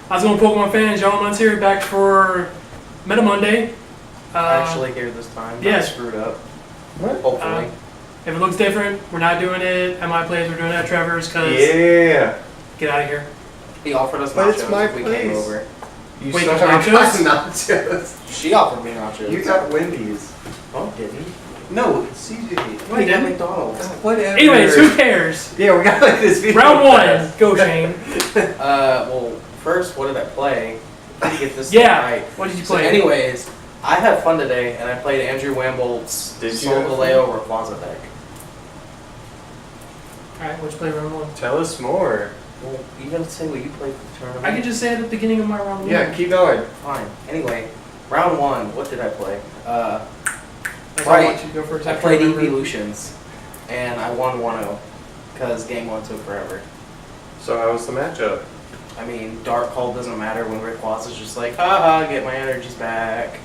How's it going, Pokemon fans? JollyMonz here, back for Meta Monday. Actually here this time. Yeah. Not screwed up. What? Hopefully. If it looks different, we're not doing it at my place, we're doing it at Trevor's, because Yeah. get out of here. He offered us But nachos it's my if we came place. over. You Wait, still there's haven't nachos? gotten nachos. She offered me nachos. You got Wendy's. Oh, didn't? No, CJ. No, he got didn't. McDonald's. Whatever. Anyways, who cares? Yeah, we got like this video. Round one, go Shane. Well, first, what did I play? I need to get this Yeah, right. what did you So play? anyways, I had fun today, and I played Andrew Wambolt's Did you have Solgaleo Rayquaza deck. Alright, what'd you play round one? Tell us more. Well, you gotta say what you played for the tournament. I could just say at the beginning of my round one. Yeah, keep going. Fine. Anyway, round one, what did I play? That's right. I want you to go first. I can't played remember. Evolutions, and I won 1-0, because game one took forever. So how was the matchup? I mean, Dark Hole doesn't matter when Rayquaza's just like, haha, get my energies back.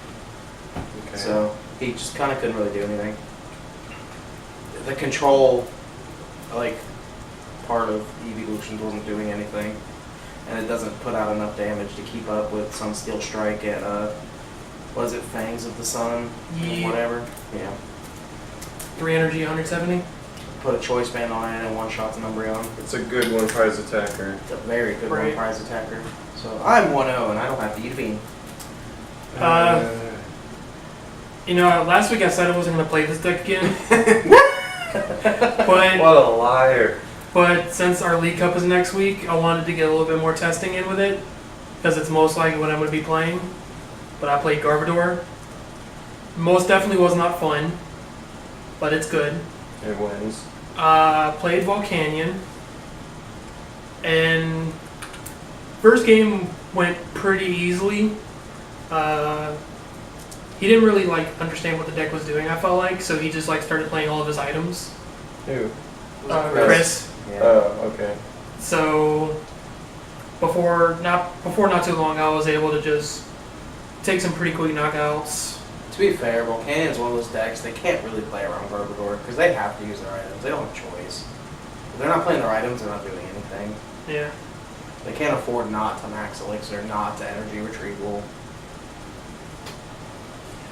Okay. So, he just kind of couldn't really do anything. The control, like, part of Evolutions wasn't doing anything. And it doesn't put out enough damage to keep up with some Steel Strike at, what is it, Fangs of the Sun? Yeah. Whatever. Yeah. 3 energy, 170. Put a Choice Band on it and one-shot the Umbreon. It's a good one prize attacker. It's a very good Right. one-prize attacker. So, I'm 1-0 and I don't have to eat a bean. You know, last week I said I wasn't going to play this deck again. but What a liar. But since our League Cup is next week, I wanted to get a little bit more testing in with it, because it's most likely what I'm going to be playing. But I played Garbodor. Most definitely was not fun, but it's good. It wins. Played Volcanion, and first game went pretty easily. He didn't really understand what the deck was doing, I felt like, so he just started playing all of his items. Who? Chris. Yeah. Oh, okay. So before not too long, I was able to just take some pretty quick knockouts. To be fair, Volcanion's one of those decks, they can't really play around Garbodor because they have to use their items. They don't have a choice. If they're not playing their items, they're not doing anything. Yeah. They can't afford not to max Elixir, not to energy retrieval.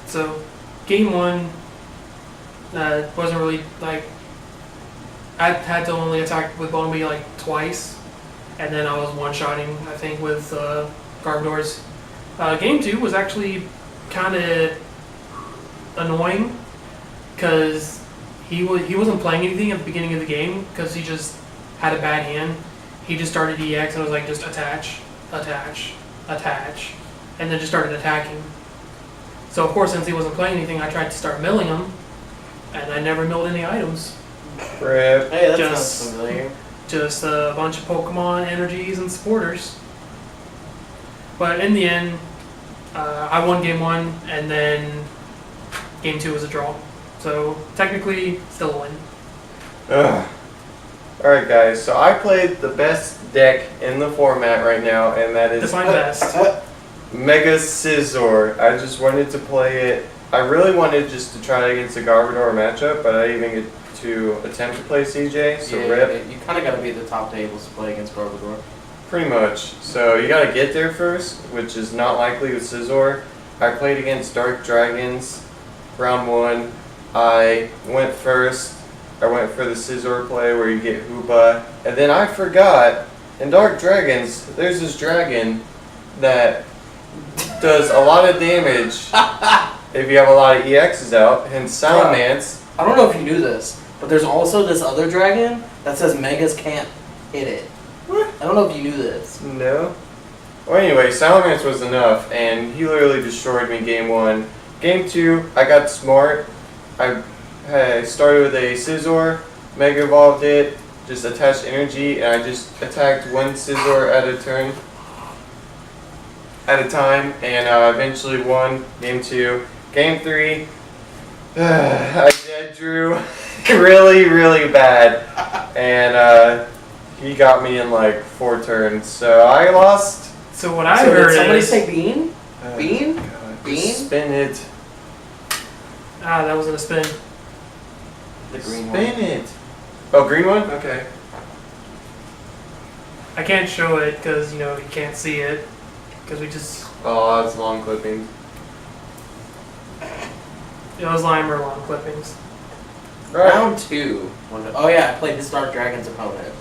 So game one wasn't really I had to only attack with Bone Bee twice, and then I was one-shotting, I think, with Garbodor's. Game two was actually kind of annoying because he wasn't playing anything at the beginning of the game because he just had a bad hand. He just started EX and was like, just attach, attach, attach, and then just started attacking. So of course, since he wasn't playing anything, I tried to start milling him, and I never milled any items. Rip. Hey, that Just- sounds familiar. Just a bunch of Pokemon energies and supporters. But in the end, I won game one, and then game two was a draw. So technically, still a win. Ugh. Alright guys, so I played the best deck in the format right now, and that is Define best. Mega Scizor. I just wanted to play it. I really wanted just to try against the Garbodor matchup, but I didn't even get to attempt to play CJ, so Yeah, rip. you kind of got to be at the top tables to play against Garbodor. Pretty much. So you gotta get there first, which is not likely with Scizor. I played against Dark Dragons, round one. I went first. I went for the Scizor play where you get Hoopa. And then I forgot, in Dark Dragons, there's this dragon that does a lot of damage if you have a lot of EXs out, and Salamence. I don't know if you knew this, but there's also this other dragon that says Megas can't hit it. What? I don't know if you knew this. No. Well, anyway, Salamence was enough, and he literally destroyed me game one. Game two, I got smart. I started with a Scizor, Mega Evolved it, just attached energy, and I just attacked one Scizor at a turn, at a time, and eventually won game two. Game three, I dead drew really, really bad, and he got me in 4 turns, so I lost. So what I So heard did somebody is say Bean? Bean? God, Bean? just spin it. that wasn't a spin. The green Spin one. it. Oh, green one? Okay. I can't show it because you can't see it. because we just Oh, that's long clipping. it was Limer long clippings. Round 2. Oh yeah, I played this Dark Dragon's opponent.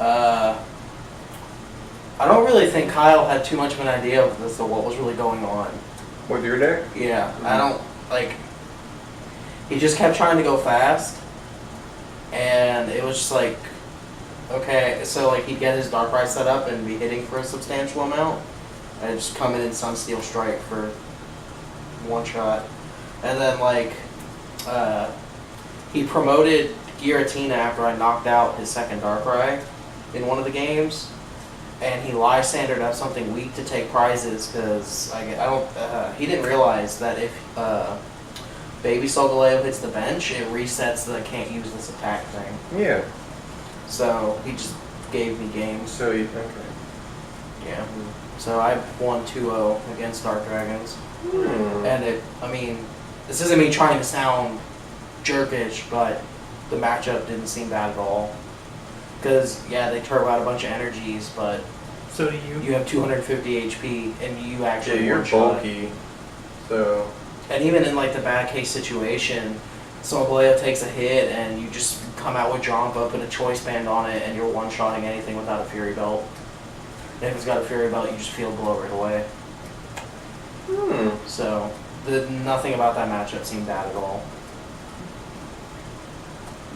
I don't really think Kyle had too much of an idea of this, of what was really going on. With your deck? Yeah, I don't, like, he just kept trying to go fast, and it was just like, okay, so like he'd get his Darkrai set up and be hitting for a substantial amount, and just come in and Sunsteel Strike for one shot. And then like, he promoted Giratina after I knocked out his second Darkrai in one of the games, and he Lysandered up something weak to take prizes because he didn't realize that if Baby Solgaleo hits the bench, it resets the can't use this attack thing. Yeah. So he just gave me games. So you okay? Yeah. So I won 2-0 against Dark Dragons, and this isn't me trying to sound jerkish, but the matchup didn't seem bad at all. Because, yeah, they turbo out a bunch of energies, but So do you. you have 250 HP, and you actually Yeah, you're one-shot. bulky. So And even in, like, the bad case situation, Solgaleo takes a hit, and you just come out with Jump Up and a Choice Band on it, and you're one-shotting anything without a Fury Belt. And if it's got a Fury Belt, you just Field Blow right away. So, nothing about that matchup seemed bad at all.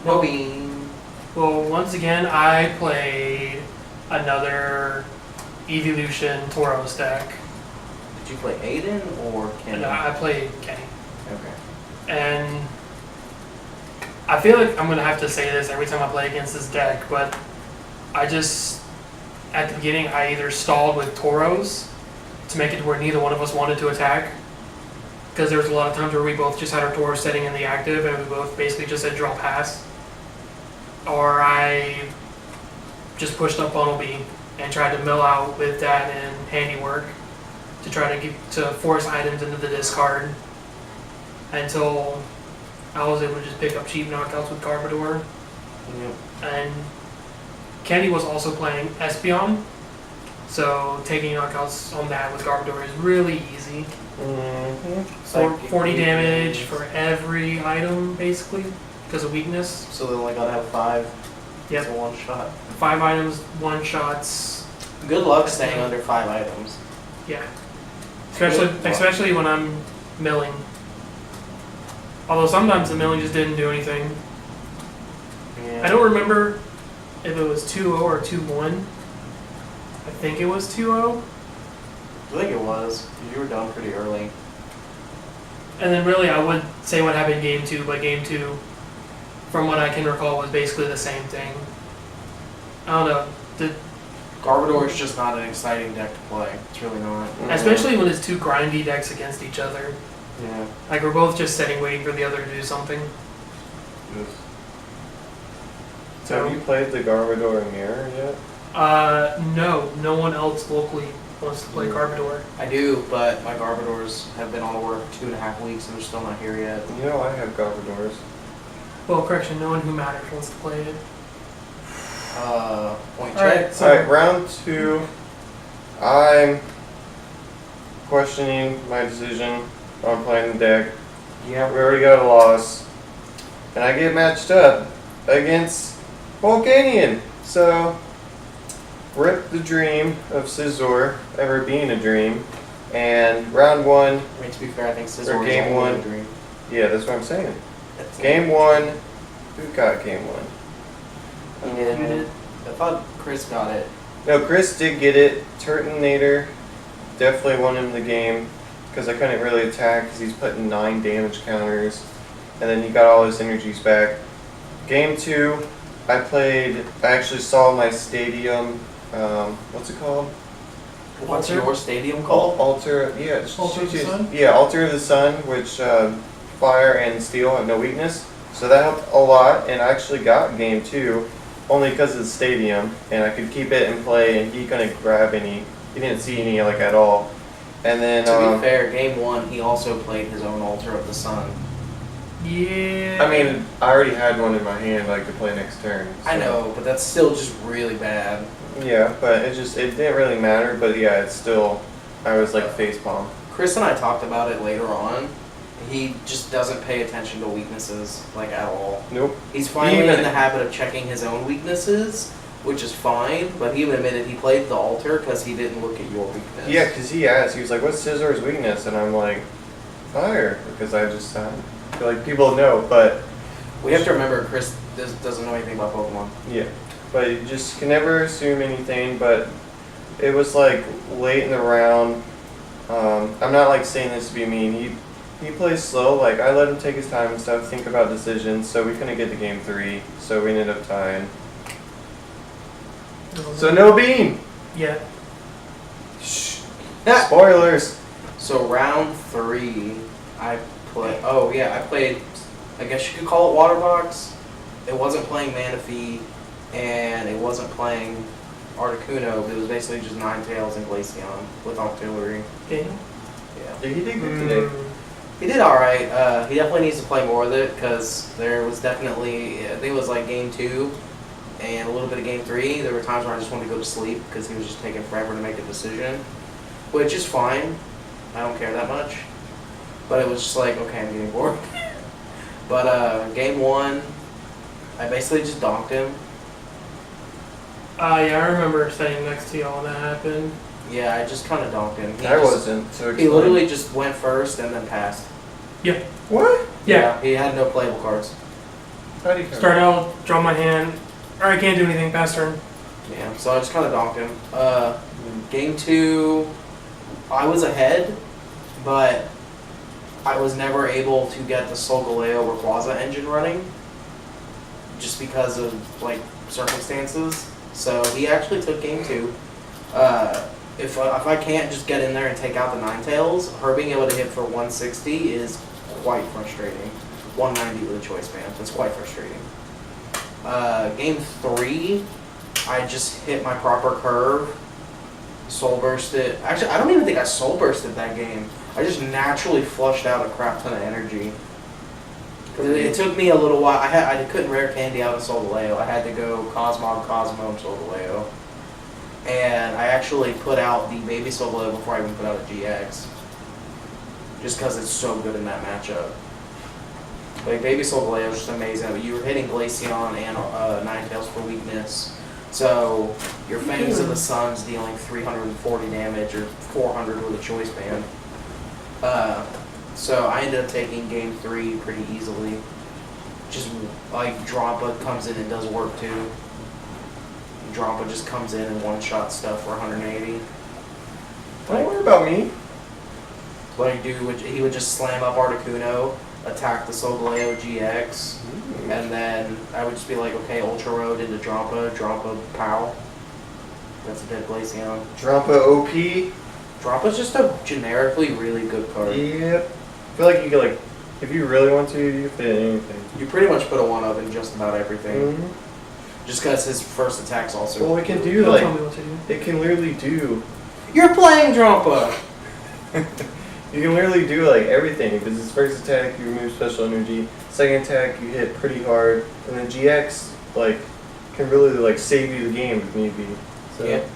No bean. Well, once again, I played another Evolution Tauros deck. Did you play Aiden or Kenny? And I played Kenny. Okay. And I feel like I'm going to have to say this every time I play against this deck, but I just, at the beginning, I either stalled with Tauros to make it to where neither one of us wanted to attack, because there was a lot of times where we both just had our Tauros setting in the active and we both basically just said draw pass. Or I just pushed up Bunnelby and tried to mill out with that and Handiwork to try to force items into the discard until I was able to just pick up cheap knockouts with Garbodor. Yep. And Kenny was also playing Espeon, so taking knockouts on that with Garbodor is really easy. It's like 40 damage for every item, basically, because of weakness. So they only gotta have 5. Yep. It's a one shot. 5 items, 1 shots. Good luck staying under 5 items. Yeah. Especially when I'm milling. Although sometimes the milling just didn't do anything. Yeah. I don't remember if it was 2-0 or 2-1. I think it was 2-0. I think it was. You were done pretty early. And then really I would say what happened in game 2, but game 2, from what I can recall, was basically the same thing. I don't know. Garbodor is just not an exciting deck to play. It's really not. Especially when it's 2 grindy decks against each other. Yeah. Like we're both just sitting waiting for the other to do something. So have you played the Garbodor Mirror yet? No one else locally wants to play Garbodor. I do, but my Garbodors have been on work 2.5 weeks and they're still not here yet. You know I have Garbodors. Well, correction, no one who matters wants to play it. Point Alright, check. so Alright, round 2. I'm questioning my decision on playing the deck. Yeah. We already got a loss. And I get matched up against Volcanion. So, rip the dream of Scizor ever being a dream. And round 1, I mean, to be fair, I think Scizor Or is game only 1. a dream. yeah, that's what I'm saying. Game 1, who got game 1? He did. You did. I thought Chris got it. No, Chris did get it. Turtonator definitely won him the game because I couldn't really attack because he's putting 9 damage counters. And then he got all his energies back. Game 2, I actually saw my stadium, what's it called? What's Alter? your stadium called? Alter of the Sun? Yeah, Alter of the Sun, which fire and steel have no weakness. So that helped a lot, and I actually got game 2 only because of the stadium, and I could keep it and play, and he couldn't grab any. He didn't see any like at all. And then To be fair, game 1 he also played his own Altar of the Sun. Yeah. I mean, I already had one in my hand like to play next turn. I so- know, but that's still just really bad. Yeah, but it didn't really matter. But yeah, it's still I was like facepalm. Chris and I talked about it later on. He just doesn't pay attention to weaknesses, like, at all. Nope. He's finally Even- in the habit of checking his own weaknesses, which is fine, but he even admitted he played the altar because he didn't look at your weakness. Yeah, because he asked, he was like, what's Scissor's weakness? And I'm like, fire. Because I just feel like people know, but We have to remember Chris doesn't know anything about Pokemon. yeah. But you just can never assume anything, but it was like late in the round. I'm not like saying this to be mean. He plays slow, like I let him take his time and stuff, think about decisions, so we couldn't get to game 3, so we ended up tying. So no Bean! Yeah. Spoilers! So round 3, I played, I guess you could call it Water Box. It wasn't playing Manaphy, and it wasn't playing Articuno, but it was basically just Ninetales and Glaceon with Octillery. Okay. Yeah. Yeah, he did good today. He did alright. He definitely needs to play more with it, because there was definitely, I think it was like game 2 and a little bit of game 3. There were times where I just wanted to go to sleep because he was just taking forever to make a decision, which is fine. I don't care that much. But it was just like, okay, I'm getting bored. But game 1, I basically just donked him. Yeah, I remember sitting next to y'all when that happened. Yeah, I just kind of donked him. I wasn't, so He explain. literally just went first and then passed. What? Yeah. He had no playable cards. How do you Start out, draw my hand. Alright, can't do anything, pass turn. Yeah, so I just kind of donked him. Game 2, I was ahead, but I was never able to get the Solgaleo Rayquaza engine running just because of, like, circumstances. So he actually took game 2. If I can't just get in there and take out the Ninetales, her being able to hit for 160 is quite frustrating. 190 with a choice band. That's quite frustrating. Game 3, I just hit my proper curve, soul bursted. Actually, I don't even think I soul bursted that game. I just naturally flushed out a crap ton of energy. It took me a little while. I couldn't rare candy out of Solgaleo. I had to go Cosmog, Cosmo, and Solgaleo. And I actually put out the baby Solgaleo before I even put out a GX. Just because it's so good in that matchup. Like, baby Solgaleo is just amazing. You were hitting Glaceon and Ninetales for weakness. So, your Fangs of the Sun's dealing 340 damage or 400 with a choice band. So I ended up taking game 3 pretty easily. Just like Drampa comes in and does work too. Drampa just comes in and one-shot stuff for 180. Don't worry about me. Like, dude, he would just slam up Articuno, attack the Solgaleo GX, and then I would just be like, okay, Ultra Road into Drampa, pow. That's a dead Glaceon. Drampa OP. Drampa's just a generically really good card. Yep. I feel like you could, like, if you really want to, you can fit anything. You pretty much put a 1-up in just about everything. Mm-hmm. Just because his first attack's also... Well, it can do, Don't tell like, me what to do. it can literally do, You're playing Drampa! you can literally do, like, everything. Because his first attack, you remove special energy. Second attack, you hit pretty hard. And then GX, like, can really, like, save you the game if need be. So. Yeah.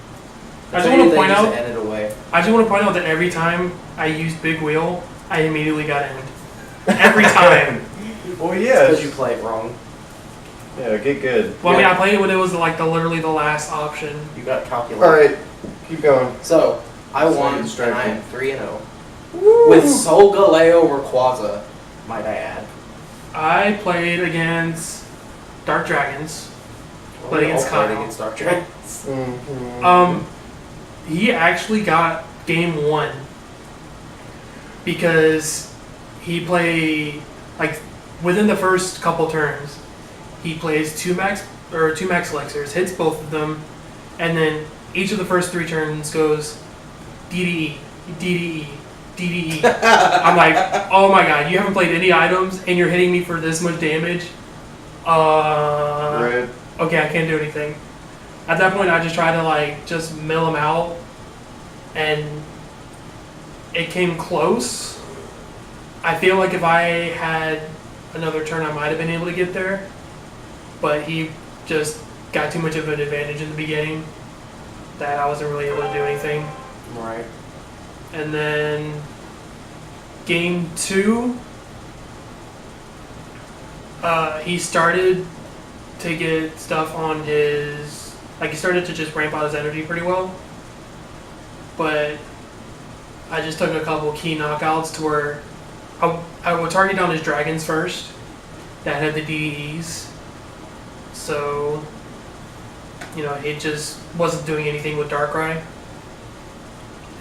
I just want to point out. End it away. I just want to point out that every time I used Big Wheel, I immediately got ended. Every time. Well, yeah. Because you play it wrong. Yeah, get good. Well, I mean, I played it when it was like literally the last option. You got calculated. Alright, keep going. So, I So won, you and strike I me. am 3-0. With Solgaleo Rayquaza, might I add. I played against Dark Dragons. Well, Played we all against played Kyle. against Dark Dragons. Mm-hmm. He actually got game 1 because he played like within the first couple turns, he plays two max elixirs, hits both of them, and then each of the first 3 turns goes DDE, DDE, DDE. I'm like, oh my god, you haven't played any items and you're hitting me for this much damage. Right. Okay, I can't do anything. At that point, I just tried to like just mill him out, and it came close. I feel like if I had another turn, I might have been able to get there, but he just got too much of an advantage in the beginning that I wasn't really able to do anything. Right. And then game 2, he started to get stuff on his, like he started to just ramp out his energy pretty well. But I just took a couple key knockouts to where I would target down his dragons first that had the DDEs. So, you know, it just wasn't doing anything with Darkrai.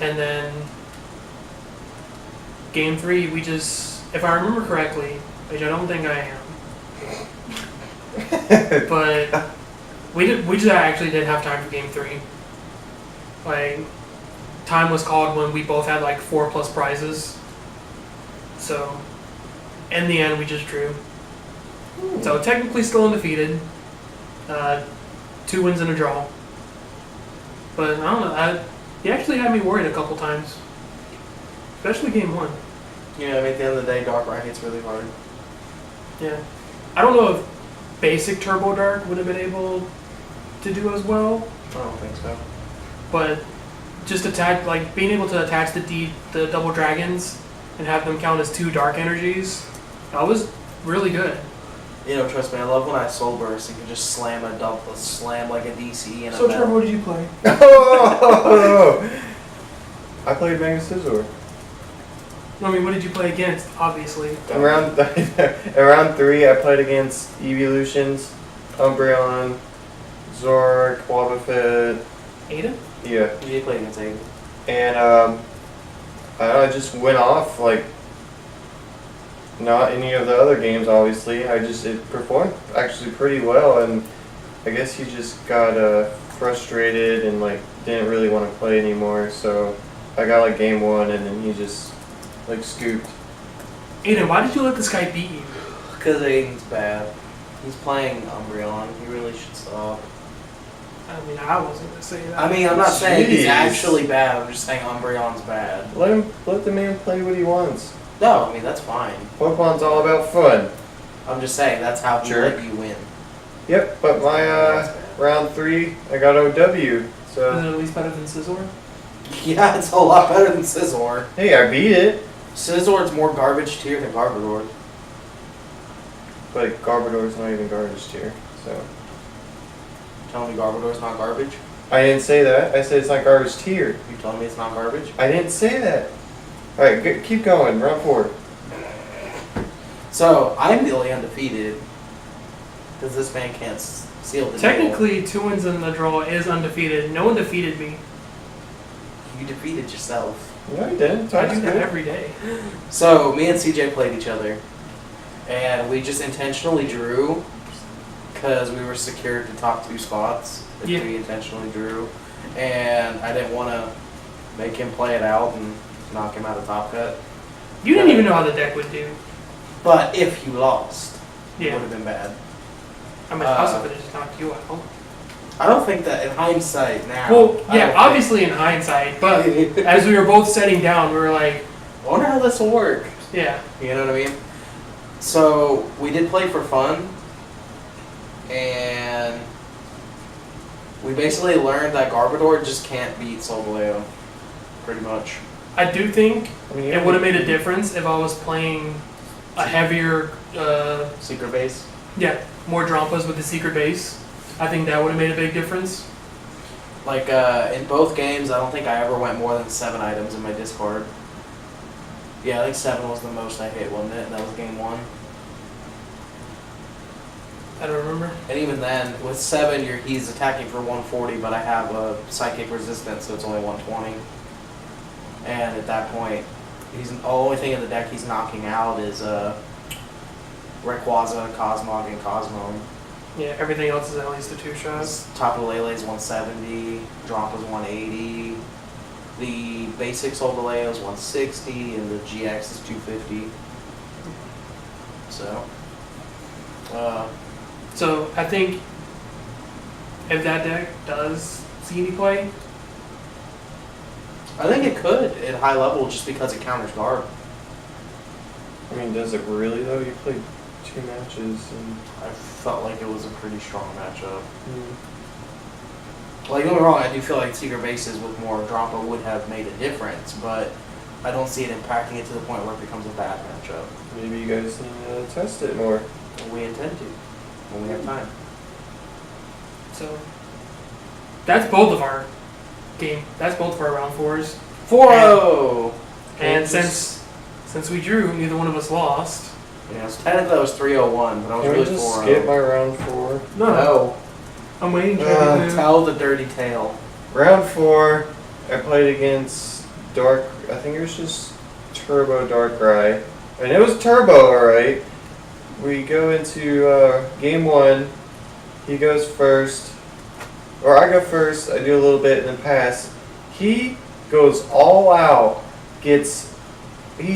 And then game 3, we just, if I remember correctly, which I don't think I am, but we just actually didn't have time for game 3. Like, time was called when we both had like 4+ prizes. So, in the end, we just drew. So technically still undefeated. 2 wins and a draw. But I don't know. He actually had me worried a couple times, especially game 1. Yeah, I mean, at the end of the day, Darkrai hits really hard. Yeah, I don't know if basic Turbo Dark would have been able to do as well, I don't think so. but just like being able to attach the double dragons and have them count as 2 dark energies, that was really good. You know, trust me, I love when I Soul Burst and can just slam like a DC and So a Trevor, what did you play? Oh! I played Mega Scizor. I mean, what did you play against? Obviously. Around 3, I played against Evolutions, Umbreon, Zoroark, Wobbuffet. Ada? Yeah. You did play against Aiden. And I just went off like not any of the other games. Obviously, it performed actually pretty well, and I guess he just got frustrated and like didn't really want to play anymore. So I got like game 1, and then he just like scooped. Aiden, why did you let this guy beat you? Because Aiden's bad. He's playing Umbreon. He really should stop. I mean, I wasn't gonna say that. I mean, I'm not saying he's Jeez. actually bad. I'm just saying Umbreon's bad. Let the man play what he wants. No, I mean, that's fine. Pokemon's all about fun. I'm just saying that's how he Jerk. let you win. Yep, but my That's bad. round 3, I got OW. Is So it at least better than Scizor? Yeah, it's a lot better than Scizor. hey, I beat it. Scissor's more garbage tier than Garbodor. But Garbodor's not even garbage tier. So Telling me Garbodor's not garbage? I didn't say that. I said it's not garbage tier. You telling me it's not garbage? I didn't say that. All right, keep going. Round 4. So, I'm nearly undefeated. Because this man can't seal the deal. Technically, 2 wins in the draw is undefeated. No one defeated me. You defeated yourself. No, you didn't. I do that every day. So, me and CJ played each other. And we just intentionally drew. Because we were secured to top 2 spots. If Yeah. we intentionally drew. And I didn't want to make him play it out and knock him out of top cut. You didn't even know how the deck would do. But if you lost, it Yeah. would have been bad. I mean, also could have just knocked you out. I don't think that in hindsight now. Well, I yeah, don't obviously in hindsight, but as we were both setting down, we were like, I wonder how this will work. yeah. You know what I mean? So we did play for fun, and we basically learned that Garbodor just can't beat Solgaleo, pretty much. I do think I mean, it would have made a difference if I was playing a heavier, Secret base. yeah, more Drampas with the secret base. I think that would have made a big difference. Like in both games, I don't think I ever went more than 7 items in my discard. Yeah, I think 7 was the most I hit, wasn't it? And that was game 1. I don't remember. And even then, with 7, he's attacking for 140, but I have a psychic resistance, so it's only 120. And at that point, the only thing in the deck he's knocking out is Rayquaza, Cosmog, and Cosmog. Yeah, everything else is at least a 2 shot. Tapu Lele is 170, Drompa's 180, the basic Solgaleo is 160, and the GX is 250. So, So I think if that deck does see any play, I think it could at high level just because it counters Garb. I mean, does it really though? You played 2 matches and I felt like it was a pretty strong matchup. Like, don't get me wrong, I do feel like secret bases with more Drampa would have made a difference, but I don't see it impacting it to the point where it becomes a bad matchup. Maybe you guys need to test it more. We intend to, when we have time. So that's both of our That's both of our round 4s. 4-0! And since we drew, neither one of us lost. Yeah, so technically that was 3-0-1, but I was Can we really just 4-0. skip my round 4? No. I'm waiting for you to Tell the dirty tale. Round 4, I played against Dark. I think it was just Turbo Darkrai, and it was Turbo, all right. We go into game 1. He goes first, or I go first. I do a little bit and then pass. He goes all out. He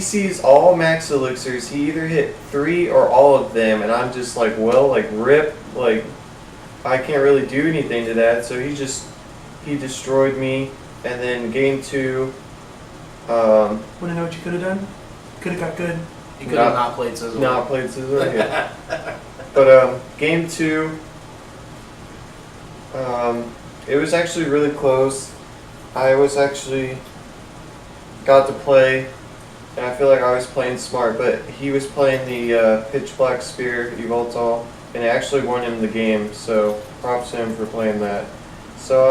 sees all max elixirs. He either hit 3 or all of them, and I'm just like, well, like rip, like I can't really do anything to that. So he destroyed me. And then game 2. Want to know what you could have done? Could have got good. You could have not played Scissor. Not played Scissor, yeah. But game 2, it was actually really close. I was actually got to play, and I feel like I was playing smart, but he was playing the Pitch Black Spear Evoltol, and it actually won him the game, so props to him for playing that. So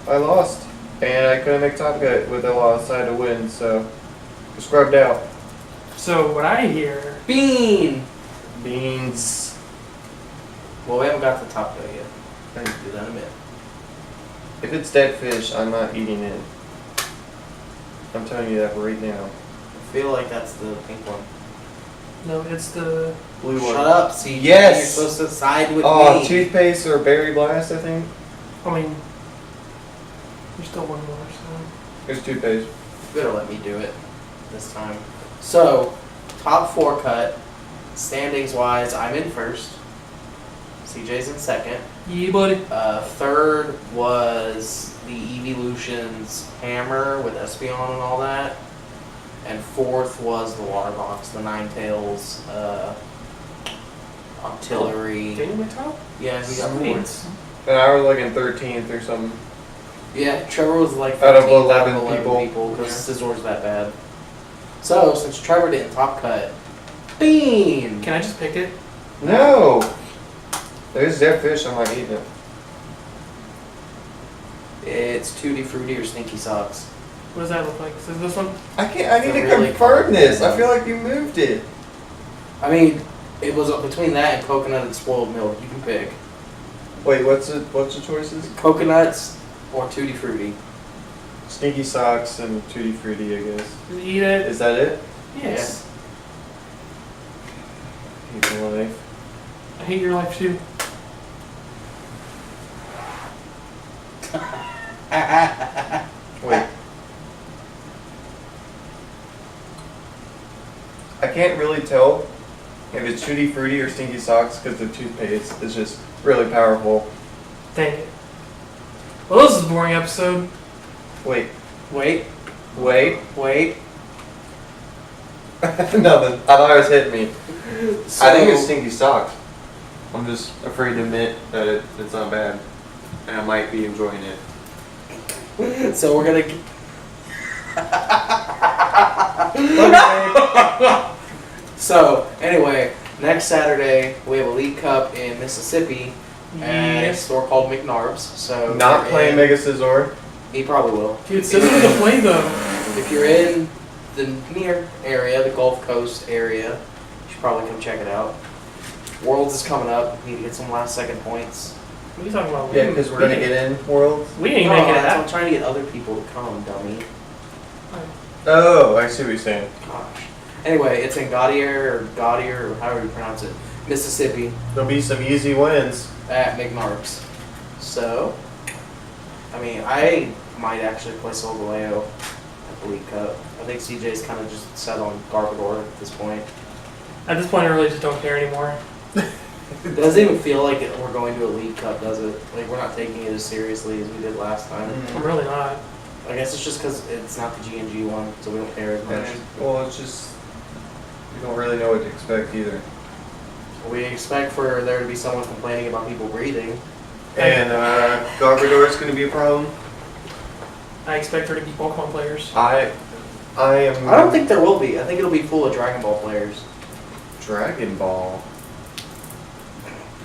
I lost, and I couldn't make top cut with a loss. I had to win, so scrubbed out. So what I hear... Beans. Well, we haven't got the top cut yet. I need to do that in a minute. If it's dead fish, I'm not eating it. I'm telling you that right now. I feel like that's the pink one. No, it's the... Blue one. Shut up, CJ. Yes! You're supposed to side with Oh, me. toothpaste or berry blast, I think. I mean... There's still one more, so... There's toothpaste. You better let me do it this time. So, top 4 cut. Standings wise, I'm in first. CJ's in second. Yeah, buddy. Third was the Evolutions Hammer with Espeon and all that. And fourth was the Water Box, the Ninetales Artillery. Daniel my top? Yeah, he got Sweet. fourth. And I was like in 13th or something. Yeah, Trevor was like Out of 13th 11 people because Scissor's that bad. So, since Trevor didn't top cut, Bean! Can I just pick it? No! There's dead fish, I'm not eating it. It's Tutti Frutti or Stinky Socks. What does that look like? Is this one? I need It's to a really confirm this. cool I feel like you moved it. I mean, it was between that and coconut and spoiled milk. You can pick. Wait, what's the choices? Coconuts or Tutti Frutti. Stinky Socks and Tutti Frutti, I guess. Just eat it. Is that it? Yes. Hate my life. I hate your life too. Wait. I can't really tell if it's Tutti Frutti or Stinky Socks because the toothpaste is just really powerful. Dang it. Well, this is a boring episode. Wait. Wait, Wait. wait. Nothing. I thought it was hitting me. So, I think it's Stinky Socks. I'm just afraid to admit that it's not bad. And I might be enjoying it. So we're gonna. So anyway, next Saturday we have a League Cup in Mississippi at a Yes. store called McNarb's. So if Not you're playing in- Mega Scizor. He probably will. Dude, Scissors to play though. If you're in the near area, the Gulf Coast area, you should probably come check it out. Worlds is coming up. We need to get some last second points. What are you talking about? Yeah, because we're gonna get in Worlds. We ain't No, making it I'm out. trying to get other people to come, dummy. Oh, I see what you're saying. Gosh. Anyway, it's in Gaudier, or however you pronounce it, Mississippi, There'll be some easy wins. at McNarb's. So, I mean, I might actually play Solgaleo at the League Cup. I think CJ's kind of just set on Garbodor at this point. At this point, I really just don't care anymore. It doesn't even feel like we're going to a League Cup, does it? Like, we're not taking it as seriously as we did last time. I'm really not. I guess it's just because it's not the G&G one, so we don't care as much. Well, it's just you don't really know what to expect either. We expect for there to be someone complaining about people breathing. And Garbodor is going to be a problem. I expect there to be Pokemon players. I am. I don't think there will be. I think it'll be full of Dragon Ball players. Dragon Ball.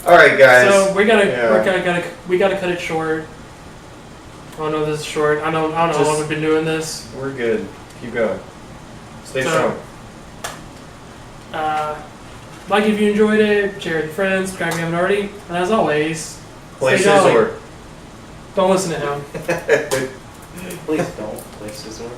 All right, guys. So we gotta Yeah. we gotta cut it short. Oh no, this is short. I don't know how long we've been doing this. We're good. Keep going. Stay So- strong. Like if you enjoyed it, share it with friends, subscribe if you haven't already, and as always, Play stay jolly. Scizor. Don't listen to him. Please don't play Scizor.